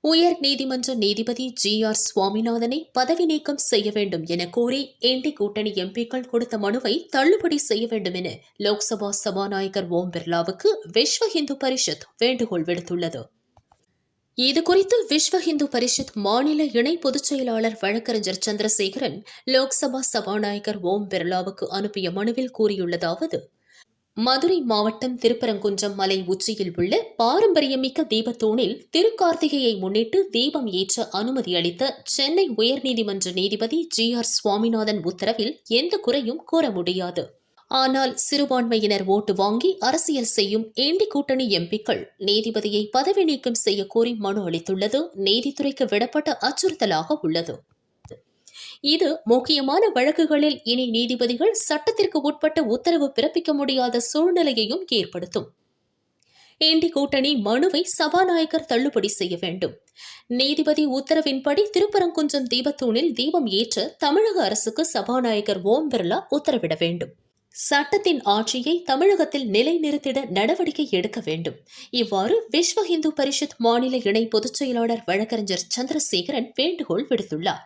உயர் நீதிமன்ற நீதிபதி ஜி.ஆர். சுவாமிநாதனை பதவி நீக்கம் செய்ய வேண்டும் என கோரி என்டி கூட்டணி எம்பிக்கள் கொடுத்த மனுவை தள்ளுபடி செய்ய வேண்டும் என லோக்சபா சபாநாயகர் ஓம் பிர்லாவுக்கு விஸ்வ இந்து பரிஷத் வேண்டுகோள் விடுத்துள்ளது. இதுகுறித்து விஸ்வ இந்து பரிஷத் மாநில இணை பொதுச் செயலாளர் வழக்கறிஞர் சந்திரசேகரன் லோக்சபா சபாநாயகர் ஓம் பிர்லாவுக்கு அனுப்பிய மனுவில் கூறியுள்ளதாவது: மதுரை மாவட்டம் திருப்பரங்குன்றம் மலை உச்சியில் உள்ள பாரம்பரியமிக்க தீபத்தூணில் திருக்கார்த்திகையை முன்னிட்டு தீபம் ஏற்ற அனுமதி அளித்த சென்னை உயர்நீதிமன்ற நீதிபதி ஜி.ஆர். சுவாமிநாதன் உத்தரவில் எந்த குறையும் கூற முடியாது. ஆனால் சிறுபான்மையினர் ஓட்டு வாங்கி அரசியல் செய்யும் என்டி கூட்டணி எம்பிக்கள் நீதிபதியை பதவி நீக்கம் செய்ய கோரி மனு அளித்துள்ளது நீதித்துறைக்கு விடப்பட்ட அச்சுறுத்தலாக உள்ளது. இது முக்கியமான வழக்குகளில் இனி நீதிபதிகள் சட்டத்திற்கு உட்பட்ட உத்தரவு பிறப்பிக்க முடியாத சூழ்நிலையையும் ஏற்படுத்தும். என்டி கூட்டணி மனுவை சபாநாயகர் தள்ளுபடி செய்ய வேண்டும். நீதிபதி உத்தரவின்படி திருப்பரங்குன்றம் தீபத்தூணில் தீபம் ஏற்ற தமிழக அரசுக்கு சபாநாயகர் ஓம் பிர்லா உத்தரவிட வேண்டும். சட்டத்தின் ஆட்சியை தமிழகத்தில் நிலைநிறுத்திட நடவடிக்கை எடுக்க வேண்டும். இவ்வாறு விஸ்வ இந்து பரிஷத் மாநில இணை பொதுச் செயலாளர் வழக்கறிஞர் சந்திரசேகரன் வேண்டுகோள் விடுத்துள்ளார்.